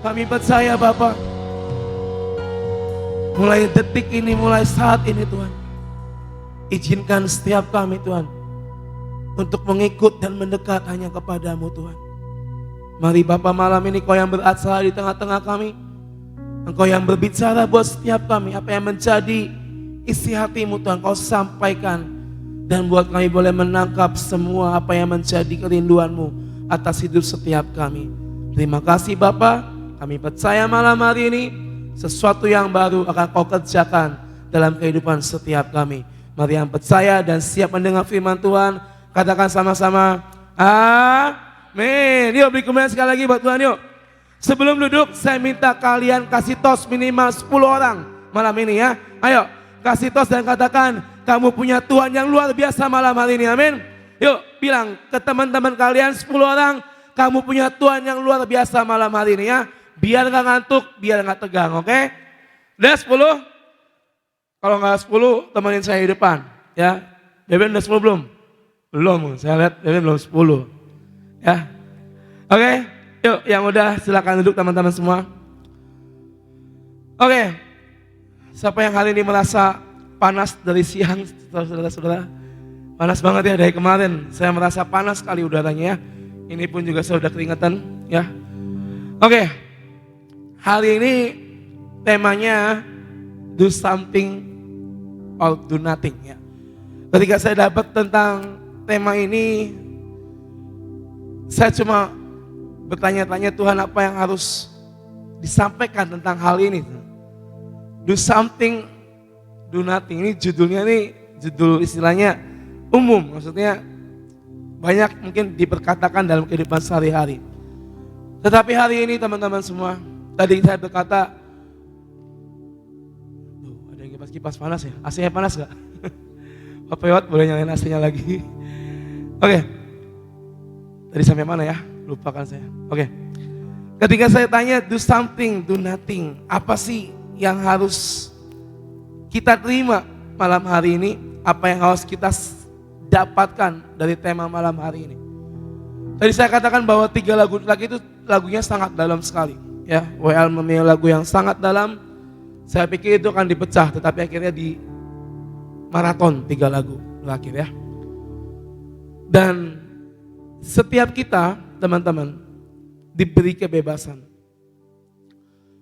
Kami percaya Bapa, mulai detik ini, mulai saat ini Tuhan, izinkan setiap kami Tuhan untuk mengikut dan mendekat hanya kepadamu Tuhan. Mari Bapa, malam ini Kau yang berasal di tengah-tengah kami, Engkau yang berbicara buat setiap kami, apa yang menjadi isi hatimu Tuhan Kau sampaikan, dan buat kami boleh menangkap semua apa yang menjadi kerinduanmu atas hidup setiap kami. Terima kasih Bapa, kami percaya malam hari ini sesuatu yang baru akan Kau kerjakan dalam kehidupan setiap kami. Mari yang percaya dan siap mendengar firman Tuhan, katakan sama-sama, amin. Yuk beri kemuliaan sekali lagi buat Tuhan yuk. Sebelum duduk, saya minta kalian kasih tos minimal 10 orang malam ini ya. Ayo, kasih tos dan katakan, kamu punya Tuhan yang luar biasa malam hari ini, amin. Yuk, bilang ke teman-teman kalian 10 orang, kamu punya Tuhan yang luar biasa malam hari ini ya. Biar gak ngantuk, biar gak tegang, oke? Udah 10? Kalau gak 10, temenin saya di depan ya. Beben udah 10 belum? Belum, saya lihat Beben belum 10 ya. Oke? Yuk, yang udah silakan duduk teman-teman semua. Oke, siapa yang hari ini merasa panas dari siang, saudara-saudara? Panas banget ya dari kemarin. Saya merasa panas sekali udaranya ya. Ini pun juga saya udah keringetan ya. Oke, hari ini temanya do something or do nothing ya. Ketika saya dapat tentang tema ini, saya cuma bertanya-tanya, Tuhan apa yang harus disampaikan tentang hal ini? Do something, do nothing. Ini judulnya nih, judul istilahnya umum. Maksudnya banyak mungkin diperkatakan dalam kehidupan sehari-hari. Tetapi hari ini teman-teman semua, tadi saya berkata, ada yang kipas panas ya? AC-nya panas gak? Pak Pewat boleh nyalain AC-nya lagi. Oke, tadi sampai mana ya? Lupakan saya. Oke. Ketika saya tanya do something, do nothing, apa sih yang harus kita terima malam hari ini? Apa yang harus kita dapatkan dari tema malam hari ini? Tadi saya katakan bahwa 3 lagu lagi itu lagunya sangat dalam sekali. Ya, WL memilih lagu yang sangat dalam. Saya pikir itu akan dipecah, tetapi akhirnya di maraton 3 lagu terakhir ya. Dan setiap kita teman-teman diberi kebebasan.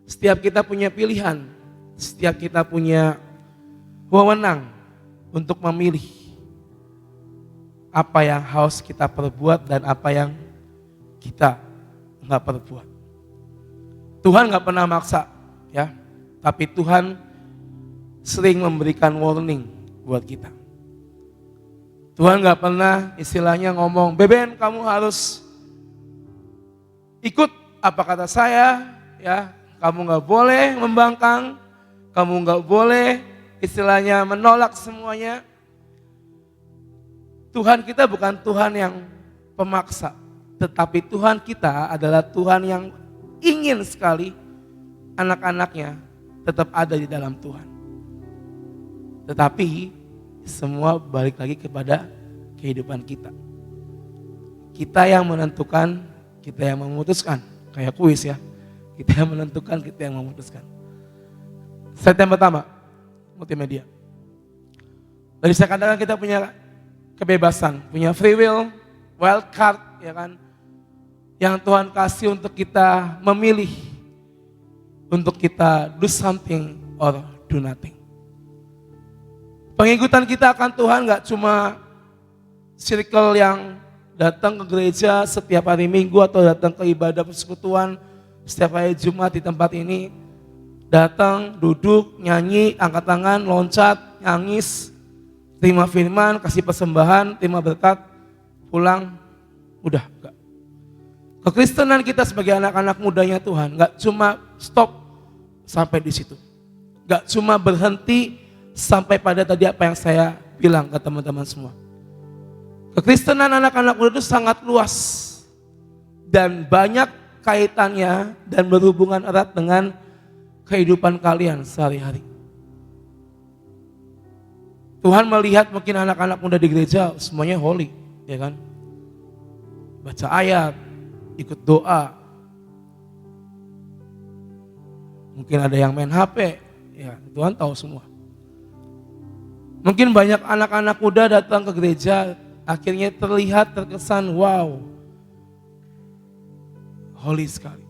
Setiap kita punya pilihan, setiap kita punya wewenang untuk memilih apa yang harus kita perbuat dan apa yang kita nggak perbuat. Tuhan nggak pernah maksa, ya, tapi Tuhan sering memberikan warning buat kita. Tuhan nggak pernah istilahnya ngomong, Beben kamu harus ikut apa kata saya, ya, kamu nggak boleh membangkang, kamu nggak boleh istilahnya menolak semuanya. Tuhan kita bukan Tuhan yang pemaksa, tetapi Tuhan kita adalah Tuhan yang ingin sekali anak-anaknya tetap ada di dalam Tuhan. Tetapi semua balik lagi kepada kehidupan kita. Kita yang menentukan, kita yang memutuskan. Kayak kuis ya, kita yang menentukan, kita yang memutuskan. Set yang pertama, multimedia. Tadi saya katakan kita punya kebebasan, punya free will, wild card, ya kan, yang Tuhan kasih untuk kita memilih, untuk kita do something or do nothing. Pengikutan kita akan Tuhan gak cuma circle yang datang ke gereja setiap hari Minggu atau datang ke ibadah persekutuan setiap hari Jumat di tempat ini. Datang, duduk, nyanyi, angkat tangan, loncat, nangis, terima firman, kasih persembahan, terima berkat, pulang, udah enggak. Kekristenan kita sebagai anak-anak mudanya Tuhan gak cuma stop sampai di situ. Gak cuma berhenti sampai pada tadi apa yang saya bilang ke teman-teman semua. Kekristenan anak-anak muda itu sangat luas dan banyak kaitannya dan berhubungan erat dengan kehidupan kalian sehari-hari. Tuhan melihat mungkin anak-anak muda di gereja semuanya holy, ya kan? Baca ayat, ikut doa. Mungkin ada yang main HP, ya Tuhan tahu semua. Mungkin banyak anak-anak muda datang ke gereja, akhirnya terlihat terkesan wow, holy sekali.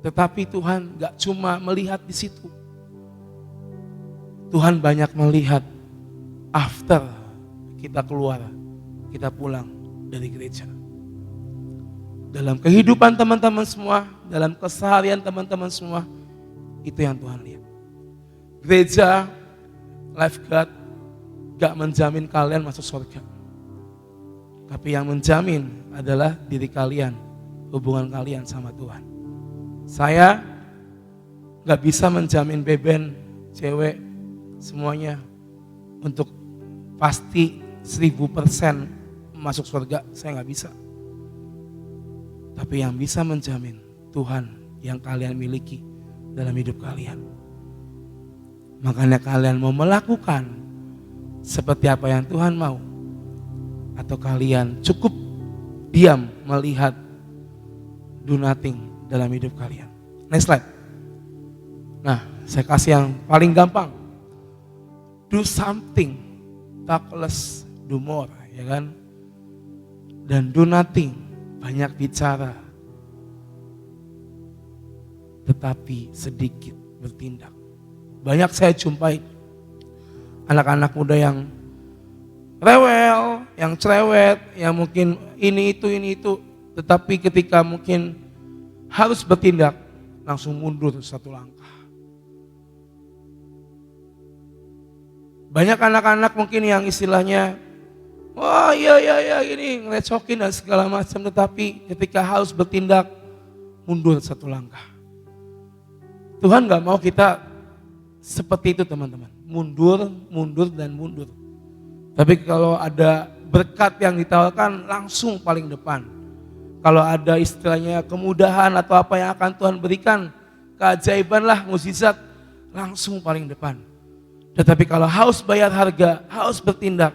Tetapi Tuhan gak cuma melihat di situ. Tuhan banyak melihat after kita keluar, kita pulang dari gereja. Dalam kehidupan teman-teman semua, dalam keseharian teman-teman semua, itu yang Tuhan lihat. Gereja, Lifeguard, gak menjamin kalian masuk surga. Tapi yang menjamin adalah diri kalian, hubungan kalian sama Tuhan. Saya gak bisa menjamin beben, cewek, semuanya untuk pasti 1000% masuk surga. Saya gak bisa. Tapi yang bisa menjamin Tuhan yang kalian miliki dalam hidup kalian. Makanya kalian mau melakukan seperti apa yang Tuhan mau, atau kalian cukup diam melihat do nothing dalam hidup kalian. Next slide. Nah, saya kasih yang paling gampang. Do something, talk less, do more, ya kan? Dan do nothing, banyak bicara, tetapi sedikit bertindak. Banyak saya jumpai anak-anak muda yang rewel, yang cerewet, yang mungkin ini itu, tetapi ketika mungkin harus bertindak, langsung mundur satu langkah. Banyak anak-anak mungkin yang istilahnya, wah iya gini, ngerecokin dan segala macam, tetapi ketika harus bertindak, mundur satu langkah. Tuhan gak mau kita seperti itu teman-teman. Mundur dan mundur. Tapi kalau ada berkat yang ditawarkan, langsung paling depan. Kalau ada istilahnya kemudahan atau apa yang akan Tuhan berikan, keajaiban lah, mukjizat, langsung paling depan. Tetapi kalau harus bayar harga, harus bertindak,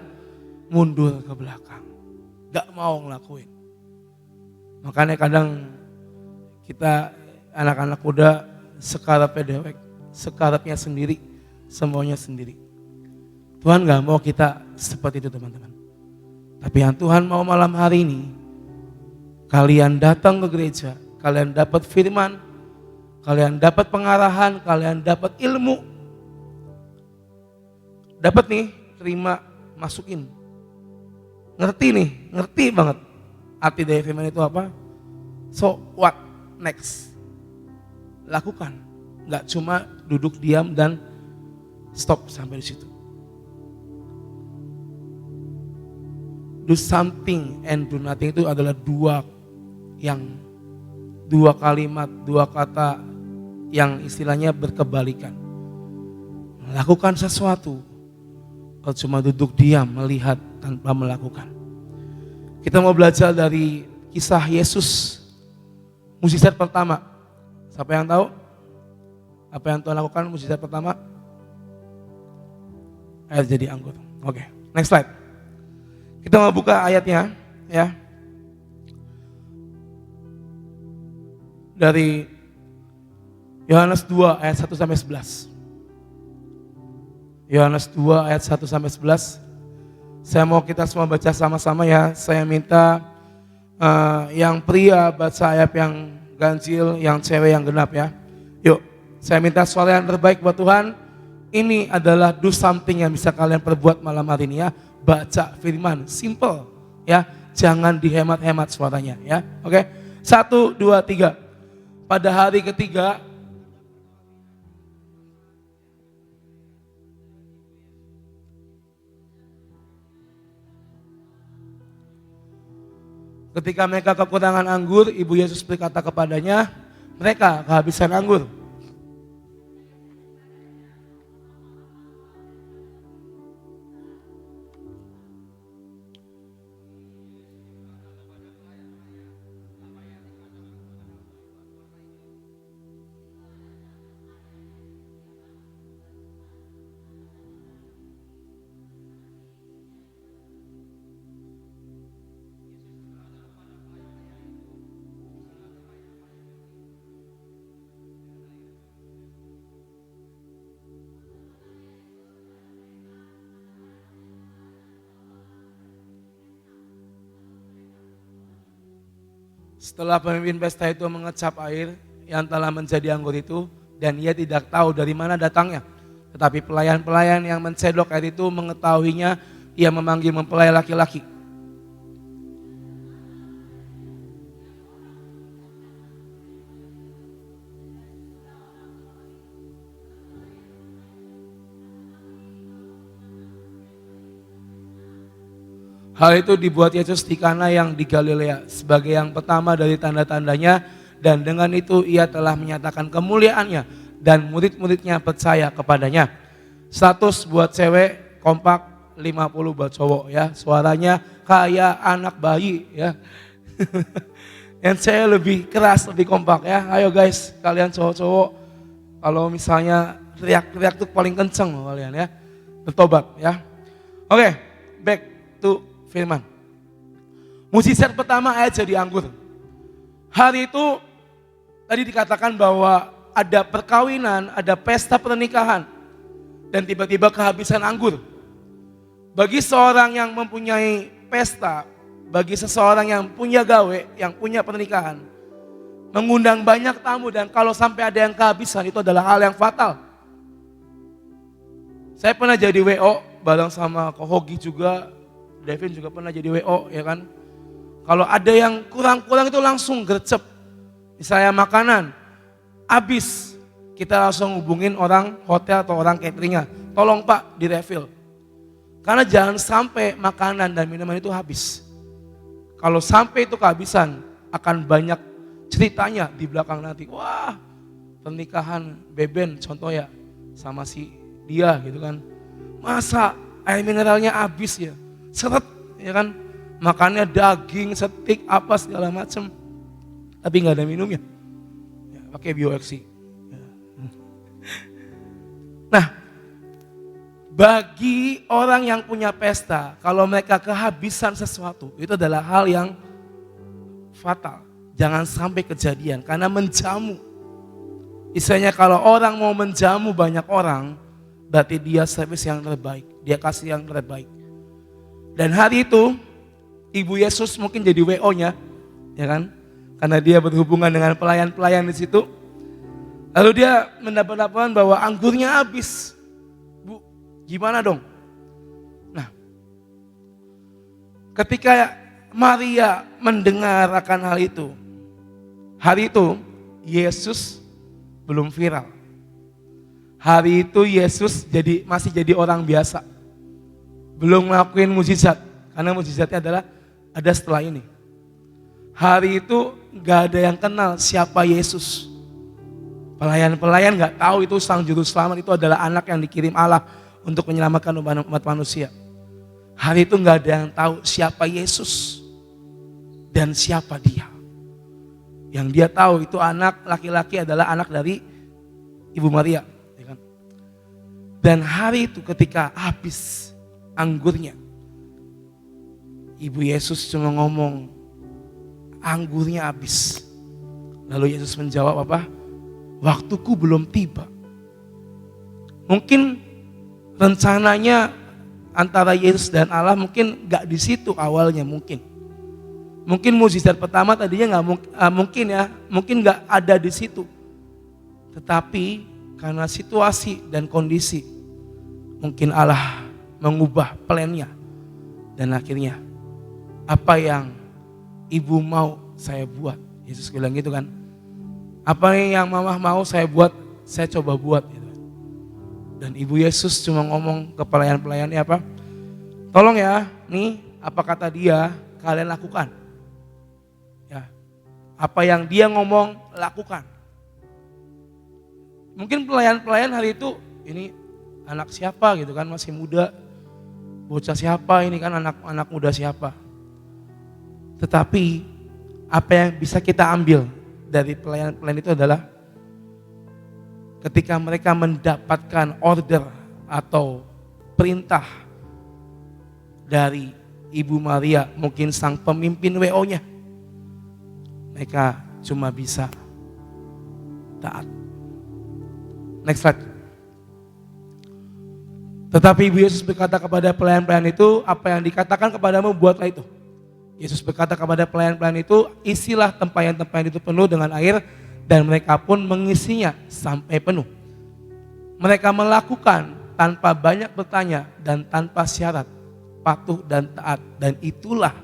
mundur ke belakang. Gak mau ngelakuin. Makanya kadang kita anak-anak muda sekarapnya dewek, sekarapnya sendiri, semuanya sendiri. Tuhan gak mau kita seperti itu teman-teman. Tapi yang Tuhan mau malam hari ini, kalian datang ke gereja, kalian dapat firman, kalian dapat pengarahan, kalian dapat ilmu. Dapat nih, terima, masukin. Ngerti banget. Arti dari firman itu apa? So what next? Lakukan. Gak cuma duduk diam dan stop sampai di situ. Do something and do nothing itu adalah dua kalimat, dua kata yang istilahnya berkebalikan. Melakukan sesuatu, kalau cuma duduk diam melihat tanpa melakukan. Kita mau belajar dari kisah Yesus, mukjizat pertama. Siapa yang tahu? Apa yang Tuhan lakukan mukjizat pertama? Air jadi anggur. Oke, next slide. Kita mau buka ayatnya ya. Dari Yohanes 2 ayat 1 sampai 11. Yohanes 2 ayat 1 sampai 11. Saya mau kita semua baca sama-sama ya. Saya minta yang pria baca ayat yang ganjil, yang cewek yang genap ya. Yuk, saya minta suara yang terbaik buat Tuhan. Ini adalah do something yang bisa kalian perbuat malam hari ini ya. Baca firman, simple ya. Jangan dihemat-hemat suaranya ya. Oke, 1, 2, 3. Pada hari ketiga, ketika mereka kekurangan anggur, Ibu Yesus berkata kepadanya, mereka kehabisan anggur. Setelah pemimpin pesta itu mengecap air yang telah menjadi anggur itu, dan ia tidak tahu dari mana datangnya. Tetapi pelayan-pelayan yang mencedok air itu mengetahuinya, ia memanggil mempelai laki-laki. Hal itu dibuat Yesus di Kana yang di Galilea sebagai yang pertama dari tanda-tandanya, dan dengan itu ia telah menyatakan kemuliaannya dan murid-muridnya percaya kepadanya. 100 buat cewek, kompak, 50 buat cowok ya. Suaranya kayak anak bayi ya. Yang saya lebih keras, lebih kompak ya. Ayo guys, kalian cowok-cowok kalau misalnya teriak-teriak tuh paling kenceng kalian ya. Bertobat ya. Oke, back to firman. Mukjizat pertama air jadi anggur. Hari itu tadi dikatakan bahwa ada perkawinan, ada pesta pernikahan, dan tiba-tiba kehabisan anggur. Bagi seorang yang mempunyai pesta, bagi seseorang yang punya gawe, yang punya pernikahan, mengundang banyak tamu dan kalau sampai ada yang kehabisan itu adalah hal yang fatal. Saya pernah jadi WO bareng sama Kohogi juga, Devin juga pernah jadi WO ya kan. Kalau ada yang kurang-kurang itu langsung gercep. Misalnya makanan, habis, kita langsung hubungin orang hotel atau orang cateringnya. Tolong Pak di refill. Karena jangan sampai makanan dan minuman itu habis. Kalau sampai itu kehabisan, akan banyak ceritanya di belakang nanti. Wah, pernikahan Beben contoh ya, sama si dia gitu kan. Masa air mineralnya habis ya, seret ya kan. Makannya daging, steak, apa segala macam. Tapi nggak ada minumnya. Ya, pakai bioeksi. Ya. Nah, bagi orang yang punya pesta, kalau mereka kehabisan sesuatu, itu adalah hal yang fatal. Jangan sampai kejadian, karena menjamu. Istilahnya kalau orang mau menjamu banyak orang, berarti dia servis yang terbaik, dia kasih yang terbaik. Dan hari itu, Ibu Yesus mungkin jadi WO-nya, ya kan? Karena dia berhubungan dengan pelayan-pelayan di situ. Lalu dia mendapat laporan bahwa anggurnya habis. Bu, gimana dong? Nah, ketika Maria mendengar akan hal itu, hari itu Yesus belum viral. Hari itu Yesus masih jadi orang biasa. Belum ngelakuin mukjizat, karena mukjizatnya adalah ada setelah ini. Hari itu gak ada yang kenal siapa Yesus. Pelayan-pelayan gak tahu itu sang juru selamat itu adalah anak yang dikirim Allah untuk menyelamatkan umat manusia. Hari itu gak ada yang tahu siapa Yesus dan siapa dia. Yang dia tahu itu anak laki-laki adalah anak dari Ibu Maria. Dan hari itu ketika habis anggurnya, Ibu Yesus cuma ngomong, anggurnya habis. Lalu Yesus menjawab apa? Waktuku belum tiba. Mungkin rencananya antara Yesus dan Allah mungkin gak di situ awalnya mungkin. Mungkin mukjizat pertama tadinya mungkin gak ada di situ. Tetapi karena situasi dan kondisi, mungkin Allah mengubah plannya. Dan akhirnya apa yang ibu mau saya buat. Yesus bilang gitu kan. Apa yang mama mau saya buat, saya coba buat. Gitu. Dan Ibu Yesus cuma ngomong ke pelayan-pelayannya apa? Tolong ya, nih apa kata dia kalian lakukan. Ya, apa yang dia ngomong lakukan. Mungkin pelayan-pelayan hari itu, ini anak siapa gitu kan, masih muda. Bocah siapa ini kan, anak muda siapa. Tetapi apa yang bisa kita ambil dari pelayan-pelayan itu adalah ketika mereka mendapatkan order atau perintah dari Ibu Maria, mungkin sang pemimpin WO-nya, mereka cuma bisa taat. Next slide. Tetapi Ibu Yesus berkata kepada pelayan-pelayan itu, apa yang dikatakan kepadamu buatlah itu. Yesus berkata kepada pelayan-pelayan itu, isilah tempayan-tempayan itu penuh dengan air, dan mereka pun mengisinya sampai penuh. Mereka melakukan tanpa banyak bertanya dan tanpa syarat, patuh dan taat, dan itulah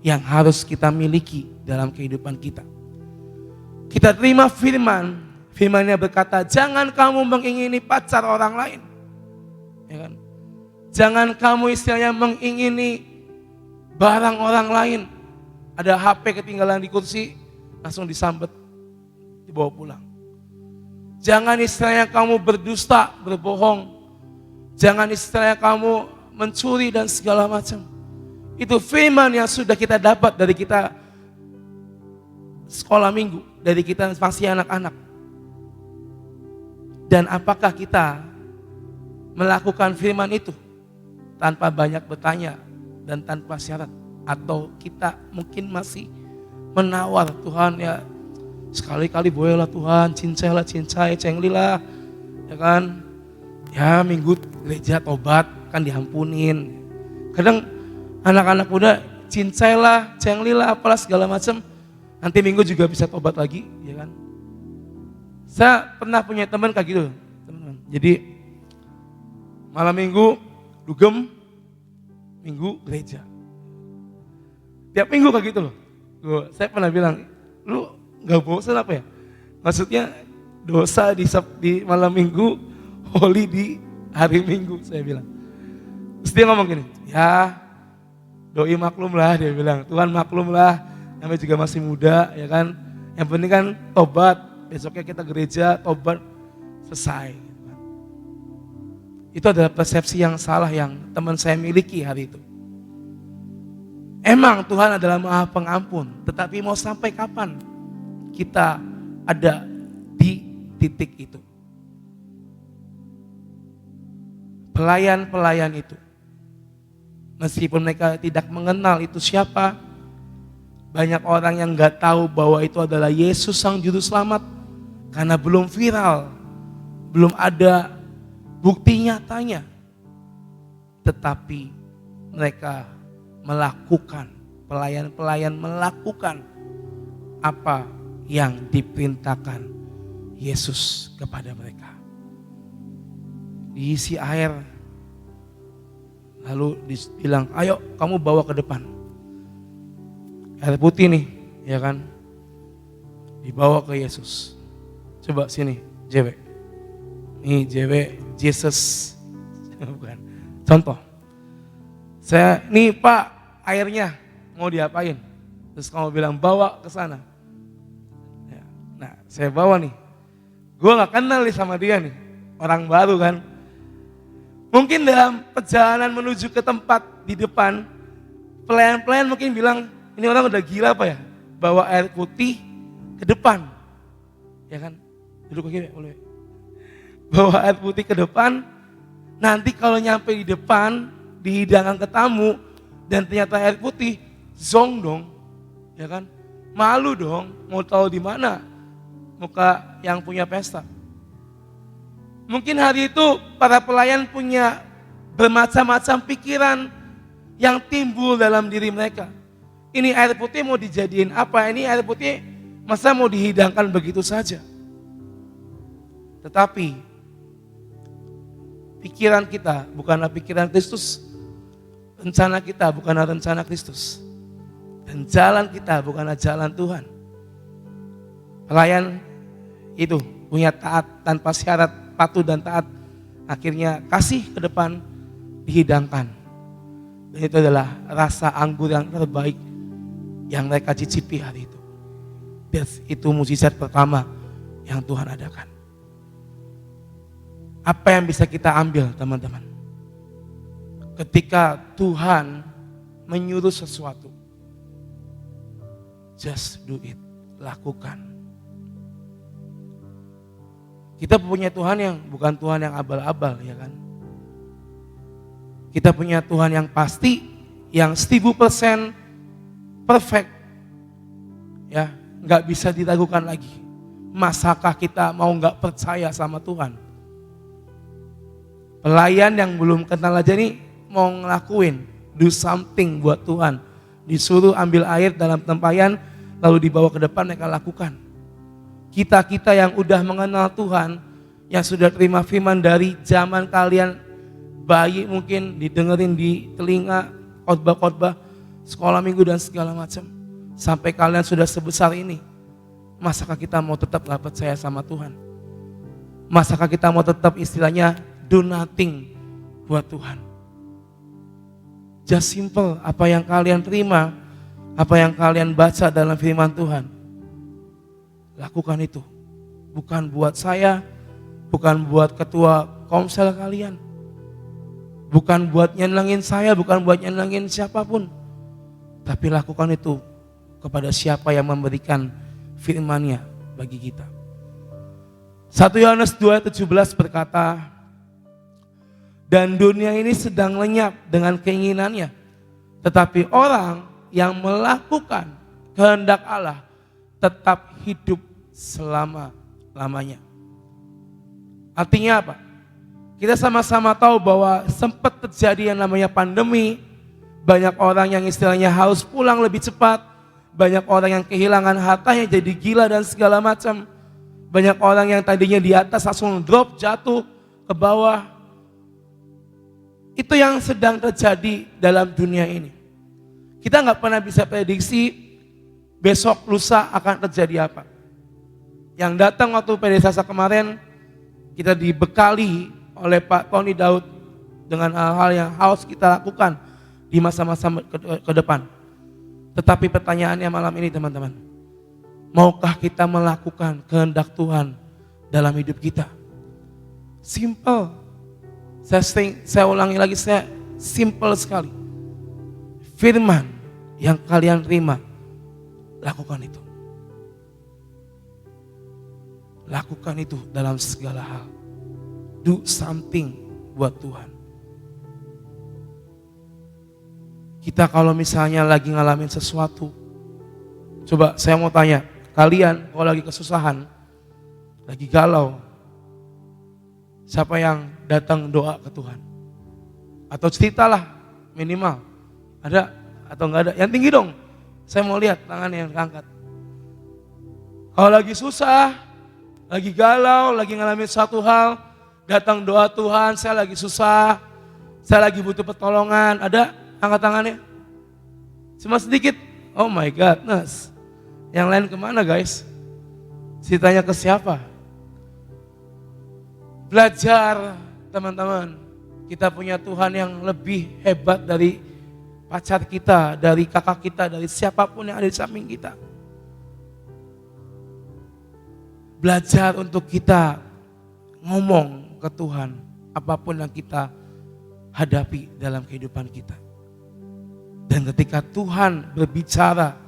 yang harus kita miliki dalam kehidupan kita. Kita terima firman-nya berkata, jangan kamu mengingini pacar orang lain. Ya kan? Jangan kamu istilahnya mengingini barang orang lain. Ada HP ketinggalan di kursi, langsung disambet, dibawa pulang. Jangan istilahnya kamu berdusta, berbohong. Jangan istilahnya kamu mencuri dan segala macam. Itu firman yang sudah kita dapat dari kita sekolah minggu, dari kita masih anak-anak. Dan apakah kita melakukan firman itu tanpa banyak bertanya dan tanpa syarat, atau kita mungkin masih menawar, Tuhan ya sekali-kali bolehlah Tuhan, cincailah, cenglilah, ya kan, ya minggu gereja tobat kan diampunin. Kadang anak-anak muda cincailah, cenglilah, apalah segala macam, nanti minggu juga bisa tobat lagi, ya kan. Saya pernah punya teman kayak gitu, teman-teman. Jadi malam minggu dugem, minggu gereja. Tiap minggu kayak gitu loh. Saya pernah bilang, lu gak bosan apa ya? Maksudnya dosa di malam minggu, holy di hari minggu, saya bilang. Terus dia ngomong gini, ya doi maklum lah, dia bilang, Tuhan maklum lah, namanya juga masih muda, ya kan. Yang penting kan tobat, besoknya kita gereja, tobat, selesai. Itu adalah persepsi yang salah yang teman saya miliki hari itu. Emang Tuhan adalah Maha Pengampun, tetapi mau sampai kapan kita ada di titik itu? Pelayan-pelayan itu, meskipun mereka tidak mengenal itu siapa, banyak orang yang gak tahu bahwa itu adalah Yesus Sang Juru Selamat, karena belum viral, belum ada bukti nyatanya. Tetapi mereka melakukan, pelayan-pelayan melakukan apa yang diperintahkan Yesus kepada mereka. Diisi air, lalu dibilang, ayo kamu bawa ke depan. Air putih nih, ya kan, dibawa ke Yesus. Coba sini, JW. Nih JW, Jesus. Bukan, contoh. Saya, nih Pak, airnya mau diapain? Terus kamu bilang, bawa ke sana. Ya, nah, saya bawa nih. Gue gak kenal nih sama dia nih, orang baru kan. Mungkin dalam perjalanan menuju ke tempat di depan, pelayan-pelayan mungkin bilang, ini orang udah gila apa ya? Bawa air putih ke depan. Ya kan? Duduk lagi boleh. Bawa air putih ke depan, nanti kalau nyampe di depan, dihidangkan ke tamu, dan ternyata air putih, zong dong. Ya kan? Malu dong, mau tahu di mana muka yang punya pesta. Mungkin hari itu para pelayan punya bermacam-macam pikiran yang timbul dalam diri mereka. Ini air putih mau dijadiin apa? Ini air putih masa mau dihidangkan begitu saja? Tetapi pikiran kita bukanlah pikiran Kristus. Rencana kita bukanlah rencana Kristus. Dan jalan kita bukanlah jalan Tuhan. Pelayan itu punya taat tanpa syarat, patuh dan taat. Akhirnya kasih ke depan, dihidangkan. Dan itu adalah rasa anggur yang terbaik yang mereka cicipi hari itu. Itu mukjizat pertama yang Tuhan adakan. Apa yang bisa kita ambil, teman-teman? Ketika Tuhan menyuruh sesuatu, just do it, lakukan. Kita punya Tuhan yang bukan Tuhan yang abal-abal, ya kan? Kita punya Tuhan yang pasti, yang 1000% perfect, ya, nggak bisa diragukan lagi. Masakah kita mau nggak percaya sama Tuhan? Pelayan yang belum kenal aja nih mau ngelakuin, do something buat Tuhan disuruh ambil air dalam tempayan, lalu dibawa ke depan mereka lakukan. Kita yang udah mengenal Tuhan, yang sudah terima firman dari zaman kalian bayi mungkin didengerin di telinga, khotbah-khotbah, sekolah minggu dan segala macam. Sampai kalian sudah sebesar ini, masakah kita mau tetap gak percaya sama Tuhan? Masakah kita mau tetap istilahnya do nothing buat Tuhan? Just simple, apa yang kalian terima, apa yang kalian baca dalam firman Tuhan, lakukan itu. Bukan buat saya, bukan buat ketua komsel kalian, bukan buat nyenengin saya, bukan buat nyenengin siapapun, tapi lakukan itu kepada siapa yang memberikan firman-Nya bagi kita. 1 Yohanes 2:17 berkata, dan dunia ini sedang lenyap dengan keinginannya, tetapi orang yang melakukan kehendak Allah tetap hidup selama-lamanya. Artinya apa? Kita sama-sama tahu bahwa sempat terjadi yang namanya pandemi, banyak orang yang istilahnya harus pulang lebih cepat, banyak orang yang kehilangan hartanya jadi gila dan segala macam. Banyak orang yang tadinya di atas langsung drop, jatuh ke bawah. Itu yang sedang terjadi dalam dunia ini. Kita nggak pernah bisa prediksi besok lusa akan terjadi apa. Yang datang waktu PD Sasa kemarin, kita dibekali oleh Pak Tony Daud dengan hal-hal yang harus kita lakukan di masa-masa ke depan. Tetapi pertanyaannya malam ini teman-teman, maukah kita melakukan kehendak Tuhan dalam hidup kita? Simple. Saya ulangi lagi, saya simple sekali. Firman yang kalian terima, lakukan itu. Lakukan itu dalam segala hal. Do something buat Tuhan. Kita kalau misalnya lagi ngalamin sesuatu, coba saya mau tanya, kalian kalau lagi kesusahan, lagi galau, siapa yang datang doa ke Tuhan? Atau ceritalah minimal, ada atau enggak ada? Yang tinggi dong, saya mau lihat tangan yang terangkat. Kalau lagi susah, lagi galau, lagi ngalamin satu hal, datang doa Tuhan, saya lagi susah, saya lagi butuh pertolongan, ada? Angkat tangannya. Cuma sedikit. Oh my goodness. Yang lain kemana guys? Ceritanya ke siapa? Belajar teman-teman. Kita punya Tuhan yang lebih hebat dari pacar kita, dari kakak kita, dari siapapun yang ada di samping kita. Belajar untuk kita ngomong ke Tuhan apapun yang kita hadapi dalam kehidupan kita. Dan ketika Tuhan berbicara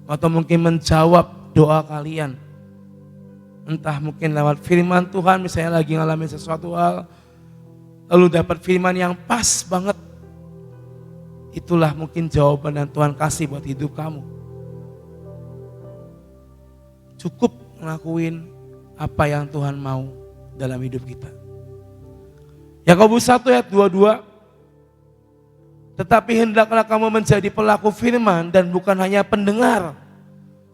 atau mungkin menjawab doa kalian, entah mungkin lewat firman Tuhan, misalnya lagi ngalamin sesuatu hal, lalu dapat firman yang pas banget, itulah mungkin jawaban yang Tuhan kasih buat hidup kamu. Cukup ngelakuin apa yang Tuhan mau dalam hidup kita. Yakobus 1 ayat 22, tetapi hendaklah kamu menjadi pelaku firman dan bukan hanya pendengar.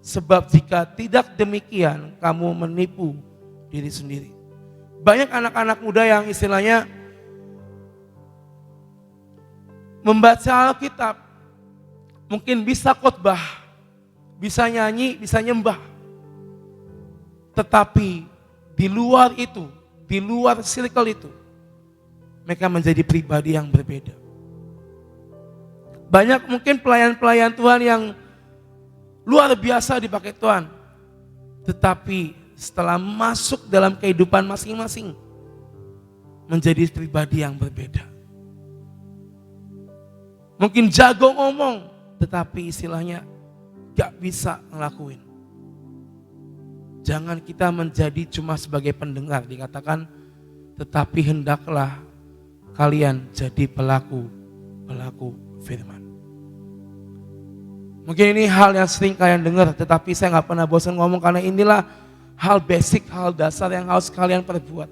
Sebab jika tidak demikian, kamu menipu diri sendiri. Banyak anak-anak muda yang istilahnya membaca Alkitab, mungkin bisa khotbah, bisa nyanyi, bisa nyembah. Tetapi di luar itu, di luar circle itu, mereka menjadi pribadi yang berbeda. Banyak mungkin pelayan-pelayan Tuhan yang luar biasa dipakai Tuhan. Tetapi setelah masuk dalam kehidupan masing-masing, menjadi pribadi yang berbeda. Mungkin jago ngomong, tetapi istilahnya gak bisa ngelakuin. Jangan kita menjadi cuma sebagai pendengar, dikatakan, tetapi hendaklah kalian jadi pelaku firman. Mungkin ini hal yang sering kalian dengar, tetapi saya gak pernah bosan ngomong karena inilah hal basic, hal dasar yang harus kalian perbuat.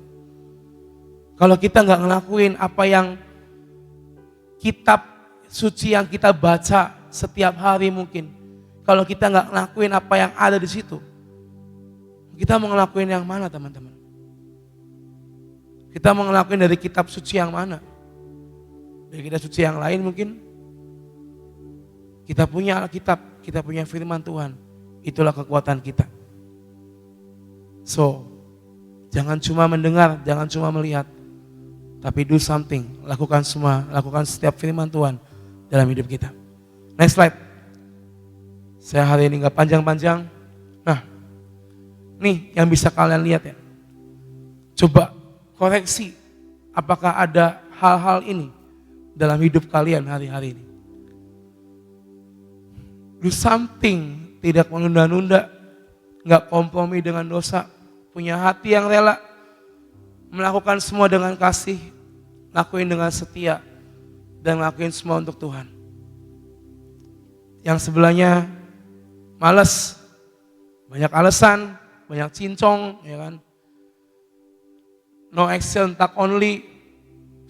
Kalau kita gak ngelakuin apa yang kitab suci yang kita baca setiap hari mungkin, kalau kita nggak ngelakuin apa yang ada di situ, kita mau ngelakuin yang mana teman-teman? Kita mau ngelakuin dari kitab suci yang mana? Dari kitab suci yang lain mungkin? Kita punya Alkitab, kita punya firman Tuhan. Itulah kekuatan kita. So, jangan cuma mendengar, jangan cuma melihat. Tapi do something, lakukan semua, lakukan setiap firman Tuhan dalam hidup kita. Next slide. Saya hari ini gak panjang-panjang. Nah, nih yang bisa kalian lihat ya. Coba koreksi, apakah ada hal-hal ini dalam hidup kalian hari-hari ini. Do something, tidak menunda-nunda, gak kompromi dengan dosa, punya hati yang rela, melakukan semua dengan kasih, lakuin dengan setia, dan lakuin semua untuk Tuhan. Yang sebelahnya malas, banyak alasan, banyak cincong, ya kan? No action, tak only,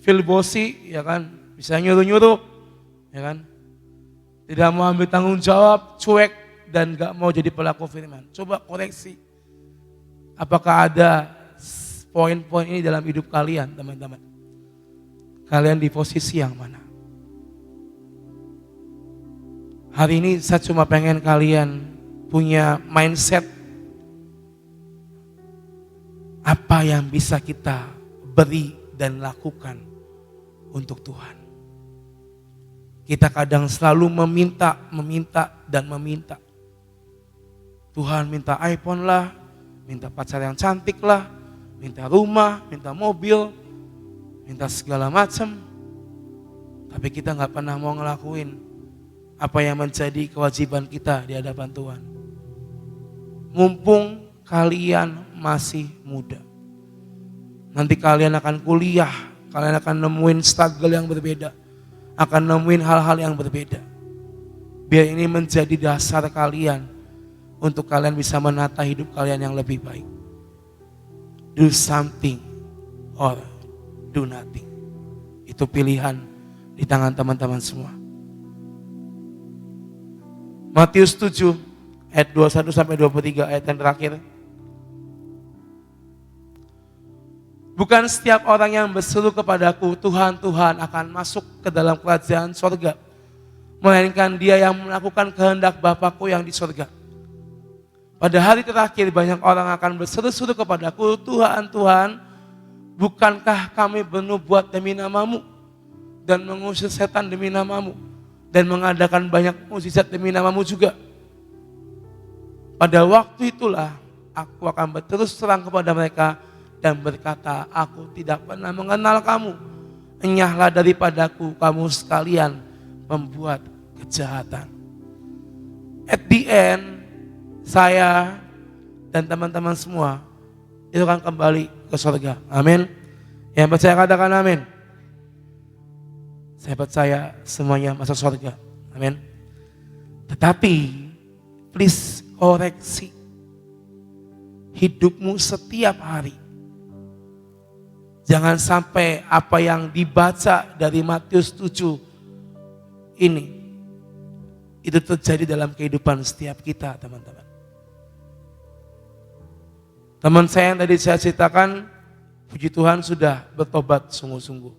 feel bossy, ya kan? Bisa nyuruh-nyuruh, ya kan? Tidak mau ambil tanggung jawab, cuek, dan gak mau jadi pelaku firman. Coba koreksi. Apakah ada poin-poin ini dalam hidup kalian, teman-teman? Kalian di posisi yang mana? Hari ini saya cuma pengen kalian punya mindset apa yang bisa kita beri dan lakukan untuk Tuhan. Kita kadang selalu meminta dan meminta. Tuhan minta iPhone lah, minta pacar yang cantik lah, minta rumah, minta mobil, minta segala macam. Tapi kita gak pernah mau ngelakuin apa yang menjadi kewajiban kita di hadapan Tuhan. Mumpung kalian masih muda. Nanti kalian akan kuliah, kalian akan nemuin struggle yang berbeda. Akan nemuin hal-hal yang berbeda. Biar ini menjadi dasar kalian untuk kalian bisa menata hidup kalian yang lebih baik. Do something or do nothing. Itu pilihan di tangan teman-teman semua. Matius 7 ayat 21 sampai 23 ayat yang terakhir. Bukan setiap orang yang berseru kepadaku, Tuhan, Tuhan akan masuk ke dalam kerajaan sorga. Melainkan dia yang melakukan kehendak Bapakku yang di sorga. Pada hari terakhir banyak orang akan berseru-seru kepadaku, Tuhan, Tuhan, bukankah kami bernubuat demi namamu? Dan mengusir setan demi namamu? Dan mengadakan banyak mukjizat demi namamu juga? Pada waktu itulah aku akan berterus terang kepada mereka, dan berkata, aku tidak pernah mengenal kamu. Enyahlah daripadaku kamu sekalian membuat kejahatan. At the end, saya dan teman-teman semua itu akan kembali ke surga. Amin. Yang percaya katakan amin. Saya percaya semuanya masuk surga. Amin. Tetapi please koreksi hidupmu setiap hari. Jangan sampai apa yang dibaca dari Matius 7 ini itu terjadi dalam kehidupan setiap kita, teman-teman. Teman saya yang tadi saya ceritakan, puji Tuhan sudah bertobat sungguh-sungguh.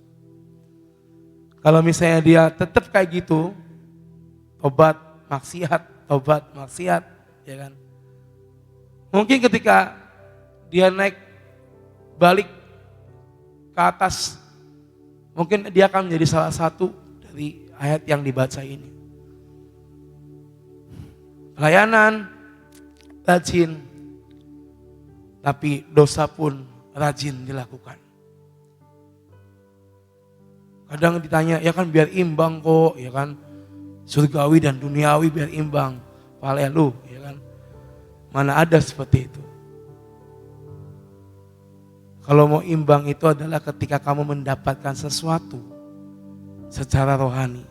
Kalau misalnya dia tetap kayak gitu, tobat maksiat, ya kan? Mungkin ketika dia naik balik ke atas, mungkin dia akan menjadi salah satu dari ayat yang dibaca ini. Pelayanan rajin, tapi dosa pun rajin dilakukan. Kadang ditanya, ya kan biar imbang kok, ya kan, surgawi dan duniawi biar imbang. Pahala lu, ya kan, mana ada seperti itu. Kalau mau imbang itu adalah ketika kamu mendapatkan sesuatu secara rohani.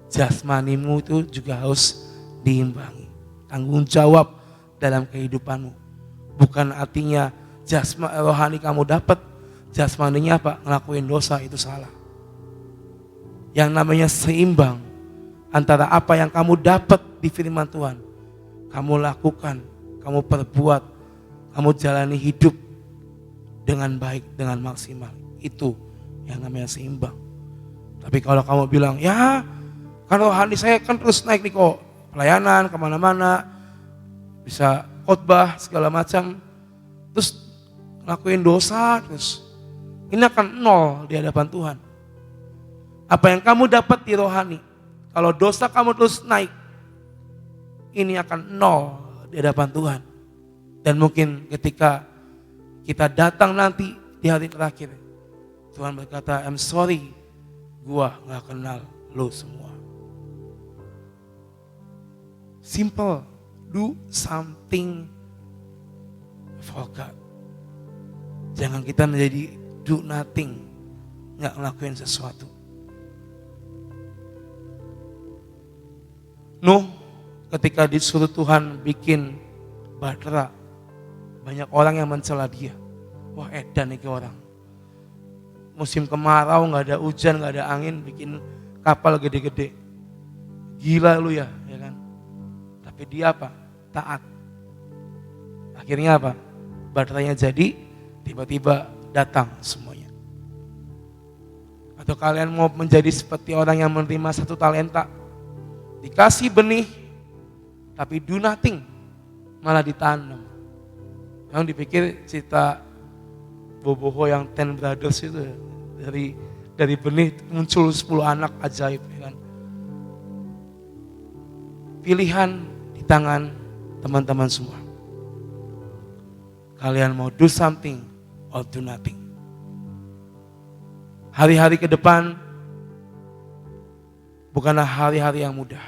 Jasmanimu itu juga harus diimbangi. Tanggung jawab dalam kehidupanmu. Bukan artinya rohani kamu dapat, jasmaninya apa? Ngelakuin dosa, itu salah. yang namanya seimbang antara apa yang kamu dapat di firman Tuhan, kamu lakukan, kamu perbuat, kamu jalani hidup dengan baik, dengan maksimal. Itu yang namanya seimbang. Tapi kalau kamu bilang, ya kan rohani saya kan terus naik nih kok, pelayanan kemana-mana, bisa khotbah segala macam, terus ngelakuin dosa, terus ini akan nol di hadapan Tuhan. Apa yang kamu dapat di rohani, kalau dosa kamu terus naik, ini akan nol di hadapan Tuhan. Dan mungkin ketika kita datang nanti di hari terakhir, Tuhan berkata, I'm sorry, gua gak kenal lo semua. Simple, do something for God. Jangan kita menjadi do nothing, gak ngelakuin sesuatu. Nuh ketika disuruh Tuhan bikin bahtera, banyak orang yang mencela dia. Wah edan nih orang. Musim kemarau gak ada hujan, gak ada angin, bikin kapal gede-gede. Gila lu ya kan? Tapi dia apa? Taat. Akhirnya apa? Bahteranya jadi, tiba-tiba datang semuanya. Atau kalian mau menjadi seperti orang yang menerima 1 talenta, dikasih benih, tapi do nothing, malah ditanam. Yang dipikir cerita Boboho yang 10 Brothers itu, dari benih muncul 10 anak ajaib. Ya kan? Pilihan di tangan teman-teman semua. Kalian mau do something or do nothing. Hari-hari ke depan bukanlah hari-hari yang mudah.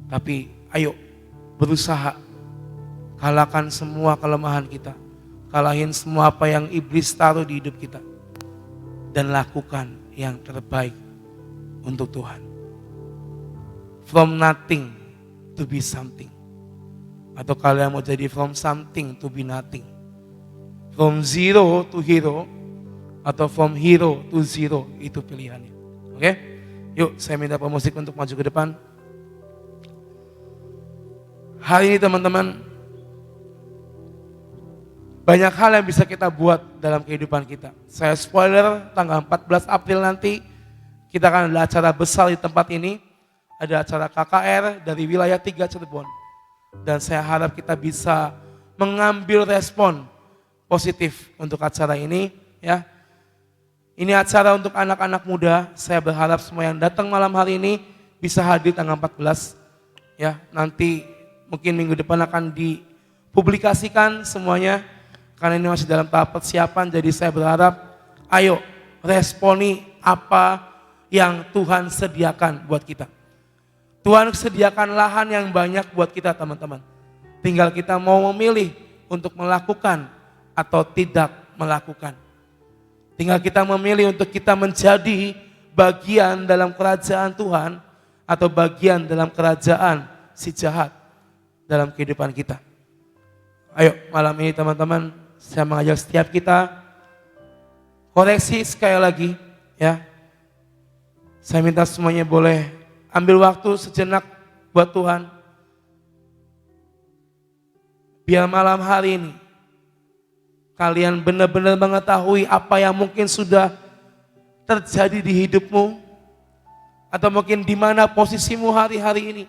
Tapi ayo berusaha kalahkan semua kelemahan kita. Kalahin semua apa yang iblis taruh di hidup kita. Dan lakukan yang terbaik untuk Tuhan. From nothing to be something. Atau kalian mau jadi from something to be nothing. From zero to hero. Atau from hero to zero. Itu pilihannya. Oke? Yuk saya minta pemusik untuk maju ke depan. Hari ini teman-teman, banyak hal yang bisa kita buat dalam kehidupan kita. Saya spoiler, tanggal 14 April nanti kita akan ada acara besar di tempat ini. Ada acara KKR dari wilayah 3 Cirebon. Dan saya harap kita bisa mengambil respon positif untuk acara ini. Ya. Ini acara untuk anak-anak muda. Saya berharap semua yang datang malam hari ini bisa hadir tanggal 14. Ya, nanti mungkin minggu depan akan dipublikasikan semuanya. Karena ini masih dalam tahap persiapan, jadi saya berharap ayo responi apa yang Tuhan sediakan buat kita. Tuhan sediakan lahan yang banyak buat kita teman-teman. Tinggal kita mau memilih untuk melakukan atau tidak melakukan. Tinggal kita memilih untuk kita menjadi bagian dalam kerajaan Tuhan atau bagian dalam kerajaan si jahat dalam kehidupan kita. Ayo malam ini teman-teman, saya mengajak setiap kita koreksi sekali lagi ya. Saya minta semuanya boleh ambil waktu sejenak buat Tuhan. Biar malam hari ini kalian benar-benar mengetahui apa yang mungkin sudah terjadi di hidupmu. Atau mungkin di mana posisimu hari-hari ini.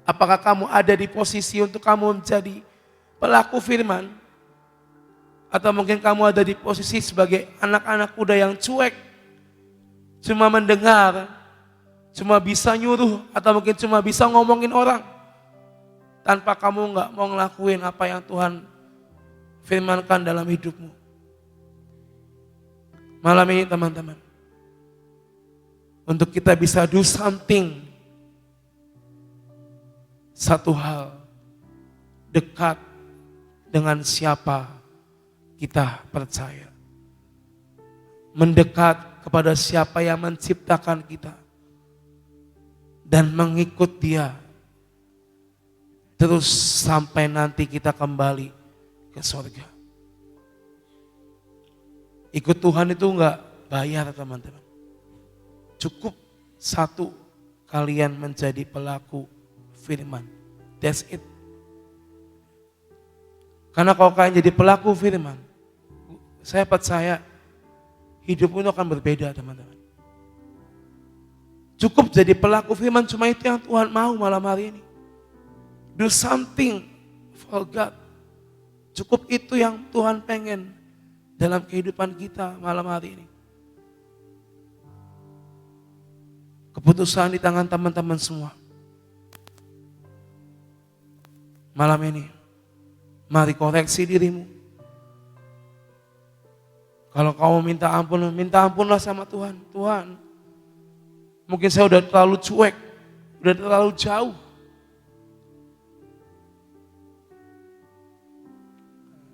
Apakah kamu ada di posisi untuk kamu menjadi pelaku firman? Atau mungkin kamu ada di posisi sebagai anak-anak muda yang cuek. Cuma mendengar, cuma bisa nyuruh, atau mungkin cuma bisa ngomongin orang. Tanpa kamu gak mau ngelakuin apa yang Tuhan firmankan dalam hidupmu. Malam ini teman-teman, untuk kita bisa do something, satu hal, dekat dengan siapa kita percaya. Mendekat kepada siapa yang menciptakan kita. Dan mengikut dia. Terus sampai nanti kita kembali ke surga. Ikut Tuhan itu enggak bayar teman-teman. Cukup satu, kalian menjadi pelaku firman. That's it. Karena kalau kalian jadi pelaku firman, saya percaya hidupmu itu akan berbeda, teman-teman. Cukup jadi pelaku firman, cuma itu yang Tuhan mau malam hari ini. Do something for God. Cukup itu yang Tuhan pengen dalam kehidupan kita malam hari ini. Keputusan di tangan teman-teman semua. Malam ini, mari koreksi dirimu. Kalau kamu minta ampunlah sama Tuhan. Tuhan, mungkin saya udah terlalu cuek, udah terlalu jauh.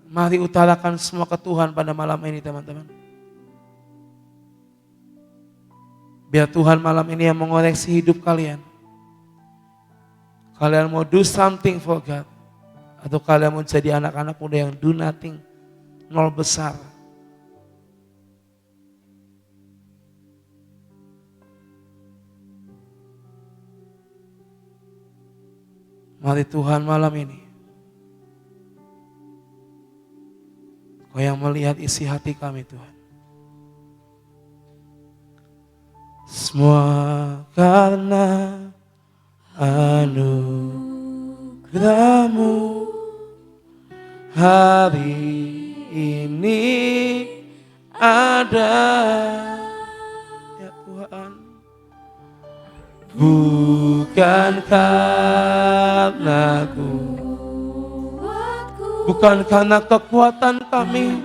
Mari utarakan semua ke Tuhan pada malam ini, teman-teman. Biar Tuhan malam ini yang mengoreksi hidup kalian. Kalian mau do something for God, atau kalian mau jadi anak-anak muda yang do nothing, nol besar. Mari Tuhan malam ini, Kau yang melihat isi hati kami, Tuhan. Semua karena anugerah-Mu hari ini ada, ya Tuhan. Bukan karena aku, bukan karena kekuatan kami,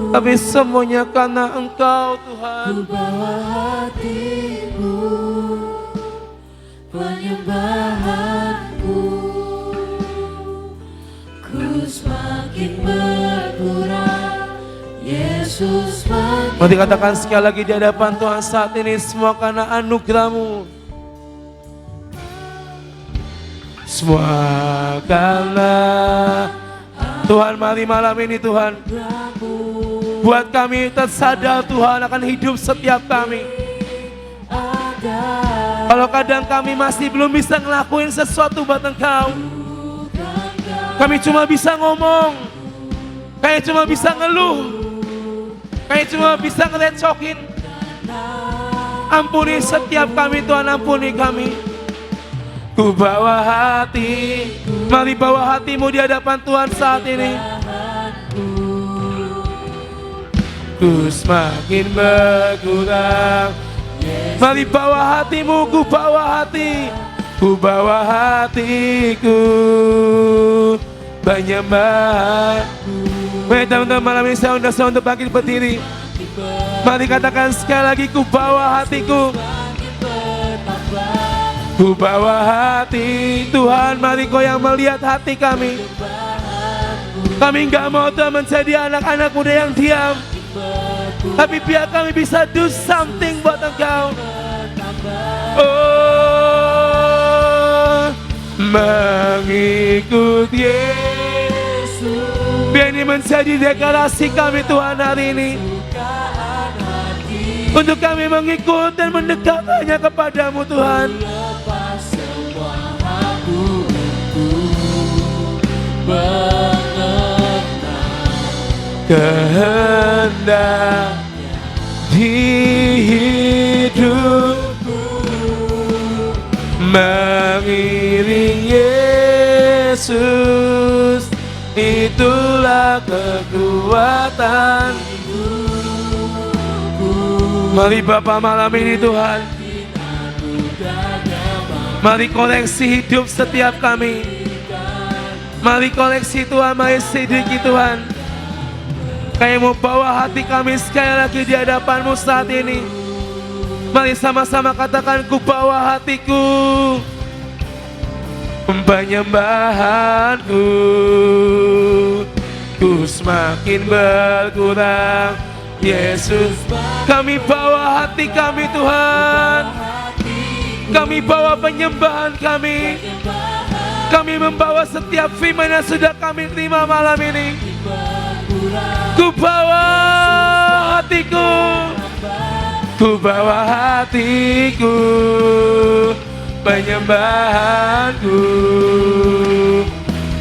tapi semuanya karena Engkau, Tuhan. Bawa hatimu, penyembahanku, ku semakin berkurang, Yesus makin. Mari katakan sekali lagi di hadapan Tuhan saat ini, semua karena anugerah-Mu. Semua karena Tuhan, mari malam ini Tuhan, buat kami tersadar Tuhan akan hidup setiap kami. Kalau kadang kami masih belum bisa ngelakuin sesuatu buat Engkau, kami cuma bisa ngomong, kami cuma bisa ngeluh, kami cuma bisa ngerecokin. Ampuni setiap kami Tuhan, ampuni kami. Ku bawa hati, mari bawa hatimu di hadapan Tuhan saat ini. Ku semakin berkurang, mari bawa hatimu, ku bawa hati, ku bawa hatiku, penyembahku. Mari teman-teman, malam ini saya undang untuk bangkit berdiri. Mari katakan sekali lagi, ku bawa hatiku, ku bawa hati. Tuhan, mari Kau yang melihat hati kami. Kami enggak mau Tuhan menjadi anak-anak muda yang diam, tapi biar kami bisa do something buat Engkau. Oh, mengikut Yesus. Biar ini menjadi deklarasi kami Tuhan hari ini, untuk kami mengikut dan mendekat hanya kepadamu Tuhan. Kehendak di hidupku, mengiring Yesus, itulah kekuatanku. Mari Bapa malam ini Tuhan, mari koreksi hidup setiap kami. Mari koreksi Tuhan, mari sedikit Tuhan. Kami mau bawa hati kami sekali lagi di hadapan-Mu saat ini. Mari sama-sama katakan, ku bawa hatiku, penyembahanku, ku semakin berkurang, Yesus. Kami bawa hati kami Tuhan, kami bawa penyembahan kami, kami membawa setiap firman yang sudah kami terima malam ini. Ku bawa hati Ku bawa hatiku, penyembahanku,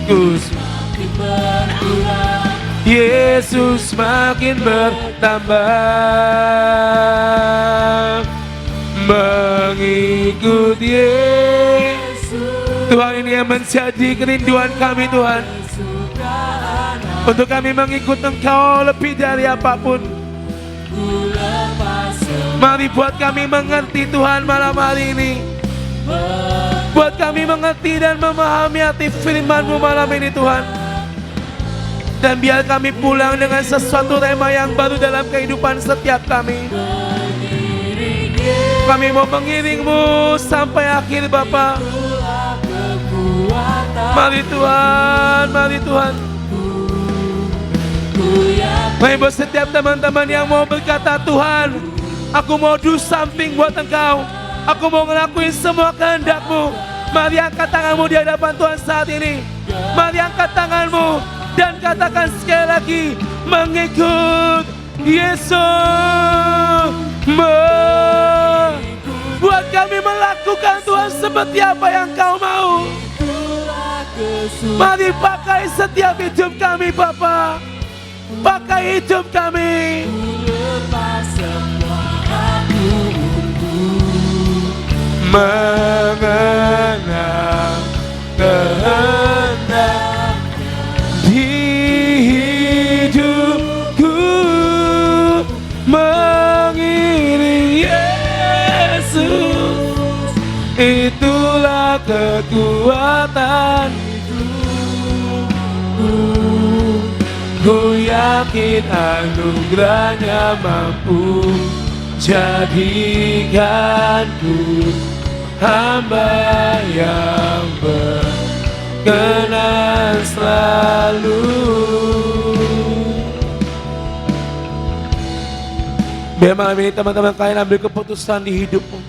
ku semakin berkurang, Yesus makin bertambah, mengikut Yesus. Tuhan, ini yang menjadi kerinduan kami Tuhan, untuk kami mengikut Engkau lebih dari apapun. Mari buat kami mengerti Tuhan malam hari ini. Buat kami mengerti dan memahami arti firman-Mu malam ini Tuhan. Dan biar kami pulang dengan sesuatu rema yang baru dalam kehidupan setiap kami. Kami mau mengiring-Mu sampai akhir Bapa. Mari Tuhan, mari Tuhan. Mari buat setiap teman-teman yang mau berkata, Tuhan, aku mau do something buat Engkau. Aku mau ngelakuin semua kehendak-Mu. Mari angkat tanganmu di hadapan Tuhan saat ini. Mari angkat tanganmu dan katakan sekali lagi, mengikut Yesus. Buat kami melakukan Tuhan seperti apa yang Kau mau. Mari pakai setiap hidup kami Bapa. Pakai hidup kami. Mengenal kehendak di hidupku, mengiring Yesus, itulah kekuatan. Ku yakin anugerahnya mampu jadikanku hamba yang berkenan selalu. Biar malam ini teman-teman kalian ambil keputusan di hidupmu.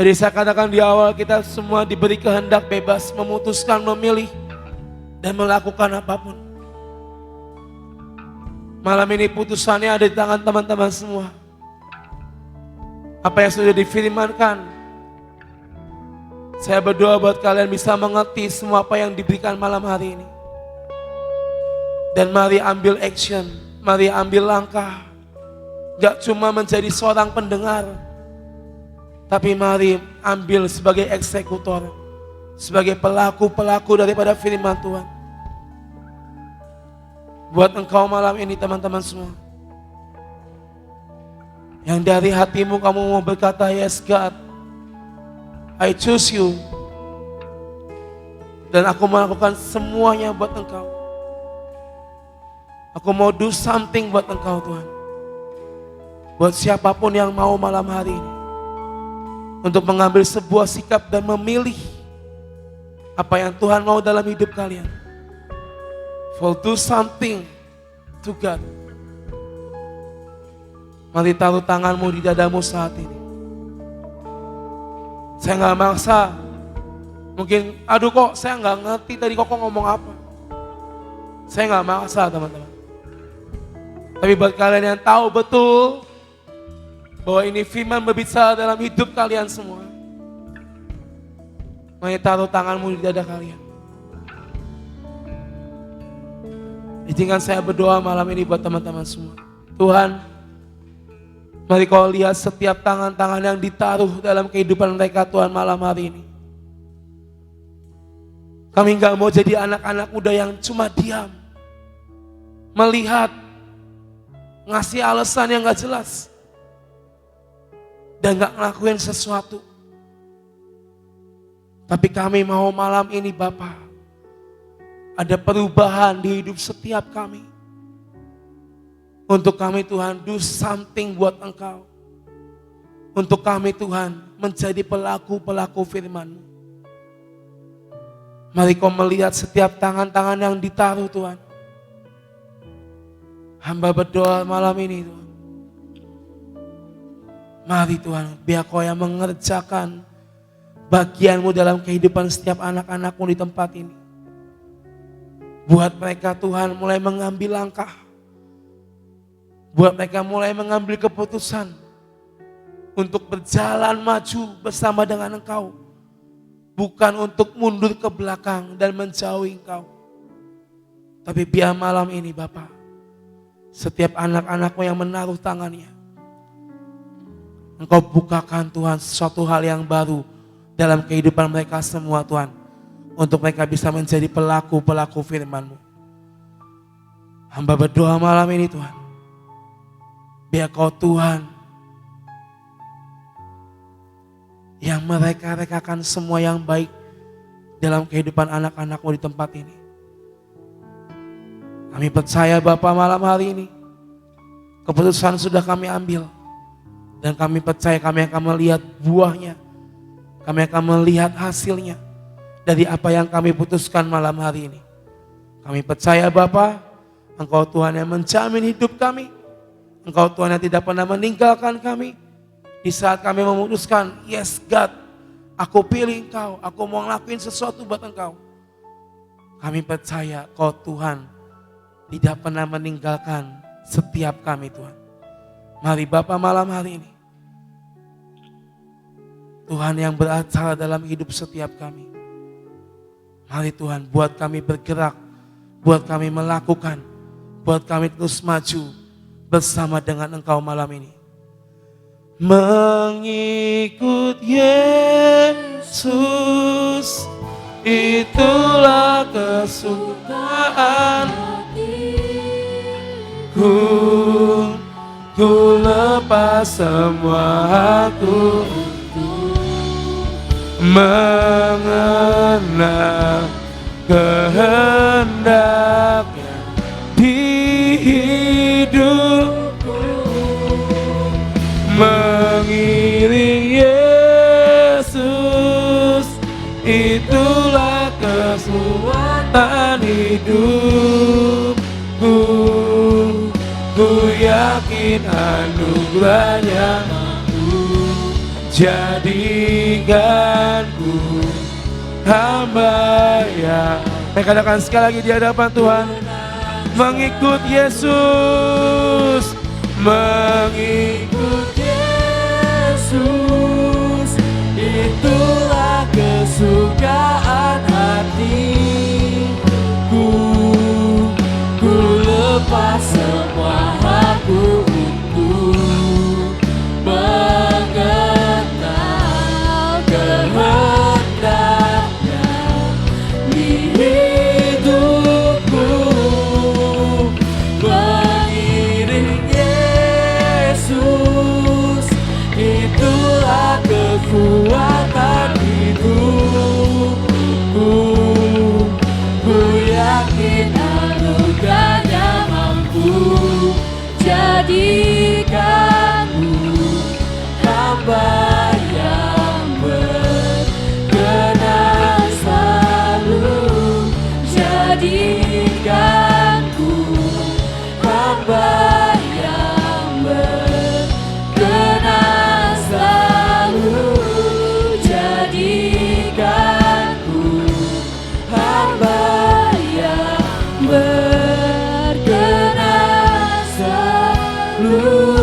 Tadi saya katakan di awal, kita semua diberi kehendak bebas memutuskan, memilih dan melakukan apapun. Malam ini putusannya ada di tangan teman-teman semua. Apa yang sudah difirmankan, saya berdoa buat kalian bisa mengerti semua apa yang diberikan malam hari ini. Dan mari ambil action, mari ambil langkah. Gak cuma menjadi seorang pendengar, tapi mari ambil sebagai eksekutor, sebagai pelaku-pelaku daripada firman Tuhan. Buat engkau malam ini teman-teman semua, yang dari hatimu kamu mau berkata, yes God, I choose you. Dan aku melakukan semuanya buat engkau. Aku mau do something buat engkau Tuhan. Buat siapapun yang mau malam hari ini, untuk mengambil sebuah sikap dan memilih apa yang Tuhan mau dalam hidup kalian. For do something to God. Mari taruh tanganmu di dadamu saat ini. Saya gak maksa. Mungkin, aduh kok saya gak ngerti tadi kok ngomong apa. Saya gak maksa teman-teman. Tapi buat kalian yang tahu betul bahwa ini firman berbicara dalam hidup kalian semua, mari taruh tanganmu di dada kalian. Izinkan saya berdoa malam ini buat teman-teman semua. Tuhan, mari Kau lihat setiap tangan-tangan yang ditaruh dalam kehidupan mereka Tuhan malam hari ini. Kami gak mau jadi anak-anak muda yang cuma diam, melihat, ngasih alasan yang gak jelas, dan gak ngelakuin sesuatu. Tapi kami mau malam ini Bapa, ada perubahan di hidup setiap kami. Untuk kami Tuhan, do something buat Engkau. Untuk kami Tuhan, menjadi pelaku-pelaku firman-Mu. Mari Kau melihat setiap tangan-tangan yang ditaruh Tuhan. Hamba berdoa malam ini Tuhan. Mari Tuhan, biar Kau yang mengerjakan bagian-Mu dalam kehidupan setiap anak-anak-Mu di tempat ini. Buat mereka Tuhan mulai mengambil langkah. Buat mereka mulai mengambil keputusan untuk berjalan maju bersama dengan Engkau. Bukan untuk mundur ke belakang dan menjauhi Engkau. Tapi biar malam ini Bapa, setiap anak-anak-Mu yang menaruh tangannya, Engkau bukakan Tuhan sesuatu hal yang baru dalam kehidupan mereka semua Tuhan. Untuk mereka bisa menjadi pelaku-pelaku firman-Mu. Hamba berdoa malam ini Tuhan. Biar Kau Tuhan yang mereka-rekakan semua yang baik dalam kehidupan anak-anak-Mu di tempat ini. Kami percaya Bapa malam hari ini keputusan sudah kami ambil. Dan kami percaya kami akan melihat buahnya. Kami akan melihat hasilnya dari apa yang kami putuskan malam hari ini. Kami percaya Bapa, Engkau Tuhan yang menjamin hidup kami. Engkau Tuhan yang tidak pernah meninggalkan kami. Di saat kami memutuskan, yes God, aku pilih Engkau, aku mau ngelakuin sesuatu buat Engkau. Kami percaya Kau Tuhan tidak pernah meninggalkan setiap kami Tuhan. Mari Bapa malam hari ini, Tuhan yang beracara dalam hidup setiap kami. Mari Tuhan buat kami bergerak, buat kami melakukan, buat kami terus maju bersama dengan Engkau malam ini. Mengikut Yesus, itulah kesukaan ku lepas semua aku mengenal kehendaknya di hidupku. Mengiring Yesus, itulah keselamatan hidupku. Ku yakin anugerahnya mampu jadikanku hamba yang. Katakan sekali lagi di hadapan Tuhan. Mengikut Yesus, mengikut Yesus, itulah kesukaan hatiku. Ku lepas semua aku untuk mengenal kehendaknya di hidupku. Mengiring Yesus, itulah kekuatan hidupku. Ku yakin anugerahnya mampu jadikanku hamba yang berkenan selalu. Jadikanku hamba yang berkenan selalu. Jadikanku hamba yang berkenan selalu.